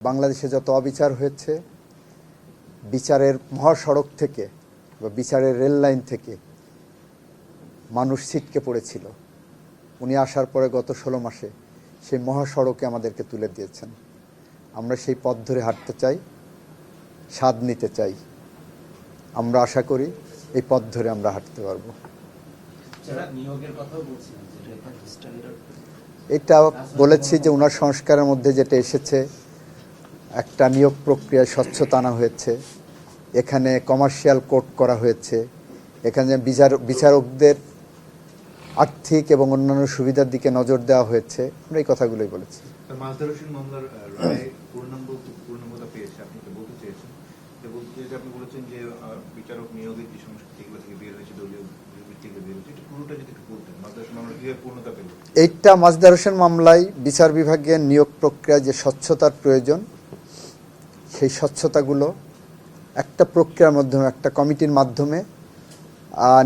বাংলাদেশে যত অবিচার হয়েছে, বিচারের মহাসড়ক থেকে বা বিচারের রেল লাইন থেকে মানুষ ছিটকে পড়েছিল। উনি আসার পরে গত 16 মাসে সেই মহাসড়কে আমাদেরকে তুলে দিয়েছেন। আমরা সেই পথ ধরে হাঁটতে চাই, স্বাদ নিতে চাই। আমরা আশা করি এই পথ ধরে আমরা হাঁটতে পারবো। এটা বলেছি যে ওনার সংস্কারের মধ্যে যেটা এসেছে, একটা নিয়োগ প্রক্রিয়ায় স্বচ্ছতা আনা হয়েছে, এখানে কমার্শিয়াল কোর্ট করা হয়েছে, এখানে বিচারকদের আর্থিক এবং অন্যান্য সুবিধার দিকে নজর দেওয়া হয়েছে। আমরা এই কথাগুলোই বলেছি। এইটা মাজদার হোসেন মামলায় বিচার বিভাগের নিয়োগ প্রক্রিয়ায় যে স্বচ্ছতার প্রয়োজন, সেই স্বচ্ছতাগুলো একটা প্রক্রিয়ার মাধ্যমে, একটা কমিটির মাধ্যমে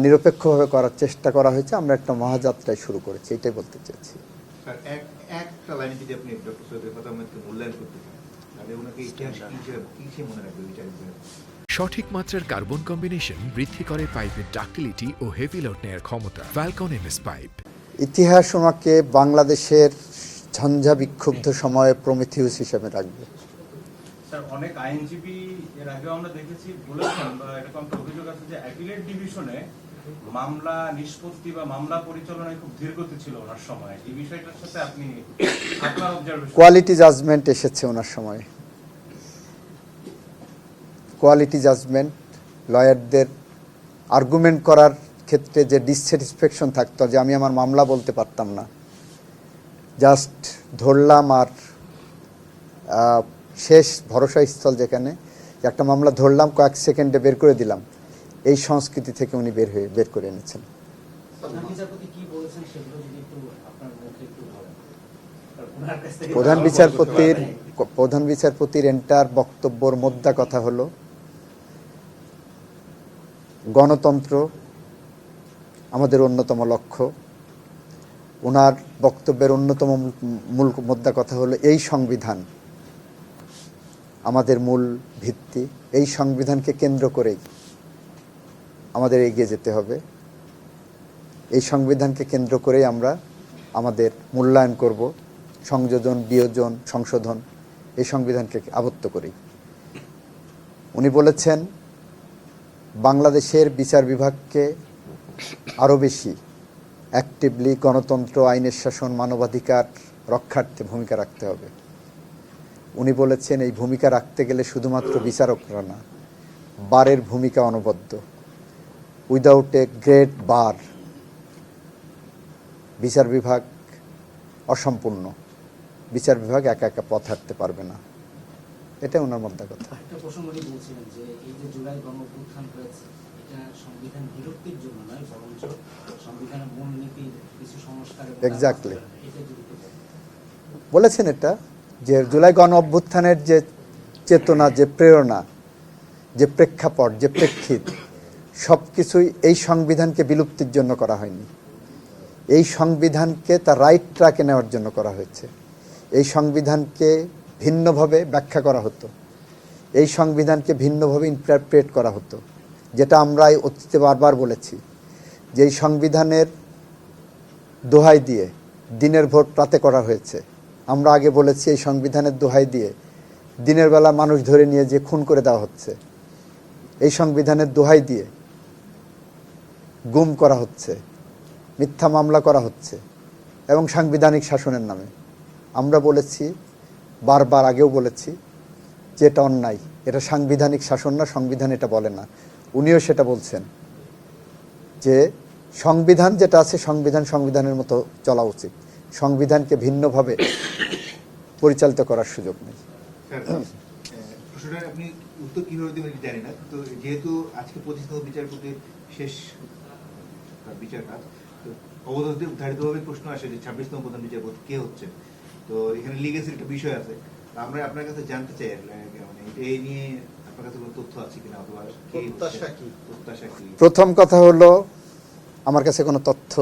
নিরপেক্ষভাবে করার চেষ্টা করা হয়েছে। আমরা একটা মহাযাত্রায় শুরু করেছি, এটাই বলতে চাইছি। সঠিক মাত্রার কার্বন কম্বিনেশন বৃদ্ধি করে পাইপের ডাক্টিলিটি ও হেভি লোড নেয়ার ক্ষমতা। Falcon MS pipe. ইতিহাস ওনাকে বাংলাদেশের ঝঞ্ঝা বিক্ষুব্ধ সময়ে প্রমিথিউস হিসেবে রাখবে। অনেক আইনজীবী এর আগেও আমরা দেখেছি বলেছেন বা এরকম একটা অভিযোগ আছে যে অ্যাপিলেট ডিভিশনে মামলা নিষ্পত্তি বা মামলা পরিচালনায় খুব ধীরগতি ছিল ওনার সময়। এই বিষয়টার সাথে আপনি আপনার অবজারভেশন? কোয়ালিটি জাজমেন্ট এসেছে ওনার সময়। কোয়ালিটি জাজমেন্ট, লয়ারদের আর্গুমেন্ট করার ক্ষেত্রে যে ডিসস্যাটিসফ্যাকশন থাকতো, যে আমি আমার মামলা বলতে পারতাম না, জাস্ট ধরলাম আর শেষ ভরসাস্থল যেখানে একটা মামলা ধরলাম কয়েক সেকেন্ডে বের করে দিলাম, এই সংস্কৃতি থেকে উনি বের করে এনেছেন। প্রধান বিচারপতির এন্টার বক্তব্যর মোদ্দা কথা হলো গণতন্ত্র আমাদের অন্যতম লক্ষ্য। ওনার বক্তব্যের অন্যতম মূল মোদ্দা কথা হলো এই সংবিধান আমাদের মূল ভিত্তি, এই সংবিধানকে কেন্দ্র করেই আমাদের এগিয়ে যেতে হবে। এই সংবিধানকে কেন্দ্র করেই আমরা আমাদের মূল্যায়ন করব, সংযোজন, বিয়োজন, সংশোধন এই সংবিধানকে আবদ্ধ করেই। উনি বলেছেন বাংলাদেশের বিচার বিভাগকে আরও বেশি অ্যাক্টিভলি গণতন্ত্র, আইনের শাসন, মানবাধিকার রক্ষার্থে ভূমিকা রাখতে হবে। উনি বলেছেন এই ভূমিকা রাখতে গেলে শুধুমাত্র বিচারকরা না, বারের ভূমিকা অনবদ্য। উইদাউট এ গ্রেট বার বিচার বিভাগ অসম্পূর্ণ, বিচার বিভাগ একা একা পথ হাঁটতে পারবে না। এটা ওনার মধ্যে কথা। একটা প্রসঙ্গ নিয়ে বলছিলেন যে এই যে জুলাই গণঅভ্যুত্থান হয়েছে, এটা সংবিধান বিরক্তির জন্য নয়, বরঞ্চ সংবিধানের মূলনীতির কিছু সংস্কার। এক্স্যাক্টলি বলেছেন এটা, যে জুলাই গণ অভ্যুত্থানের যে চেতনা, যে প্রেরণা, যে প্রেক্ষাপট, যে প্রেক্ষিত, সব কিছুই এই সংবিধানকে বিলুপ্তির জন্য করা হয়নি। এই সংবিধানকে তার রাইট ট্র্যাকে নেওয়ার জন্য করা হয়েছে। এই সংবিধানকে ভিন্নভাবে ব্যাখ্যা করা হতো, এই সংবিধানকে ভিন্নভাবে ইন্টারপ্রেট করা হতো, যেটা আমরা অতীতে বারবার বলেছি যে এই সংবিধানের দোহাই দিয়ে দিনের ভোট রাতে করা হয়েছে। আমরা আগে বলেছি এই সংবিধানের দোহাই দিয়ে দিনের বেলা মানুষ ধরে নিয়ে যে খুন করে দেওয়া হচ্ছে, এই সংবিধানের দোহাই দিয়ে গুম করা হচ্ছে, মিথ্যা মামলা করা হচ্ছে, এবং সাংবিধানিক শাসনের নামে। আমরা বলেছি বারবার, আগেও বলেছি যে এটা অন্যায়, এটা সাংবিধানিক শাসন না, সংবিধান এটা বলে না। উনিও সেটা বলছেন যে সংবিধান যেটা আছে, সংবিধানের মতো চলা উচিত, সংবিধানকে ভিন্নভাবে পরিচালিত করার সুযোগ নেই। আপনি উত্তর কিভাবে দেবেন জানি না, তো যেহেতু আজকে 25তম বিচারপতির শেষ বিচার কাজ, অবদানদের উদ্ধারিতভাবে প্রশ্ন আসে যে 26তম প্রধান বিচারপতি কে হচ্ছে। তো এখানে লিগেসির একটা বিষয় আছে, আমরা আপনার কাছে জানতে চাই মানে এই নিয়ে আপনার কাছে কোনো তথ্য আছে কিনা, অথবা প্রত্যাশা কি? প্রথম কথা হলো, আমার কাছে কোনো তথ্য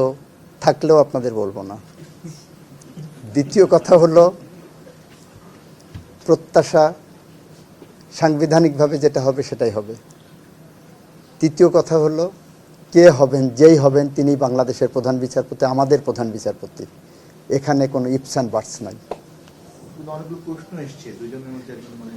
থাকলেও আপনাদের বলবো না। দ্বিতীয় কথা হলো, প্রত্যাশা সাংবিধানিকভাবে যেটা হবে সেটাই হবে। তৃতীয় কথা হলো, কে হবেন, যেই হবেন তিনি বাংলাদেশের প্রধান বিচারপতি, আমাদের প্রধান বিচারপতি। এখানে কোনো ইপস অ্যান্ড বাটস নাই। কিন্তু অনেকগুলো প্রশ্ন এসছে দুজনের মধ্যে একজন মানে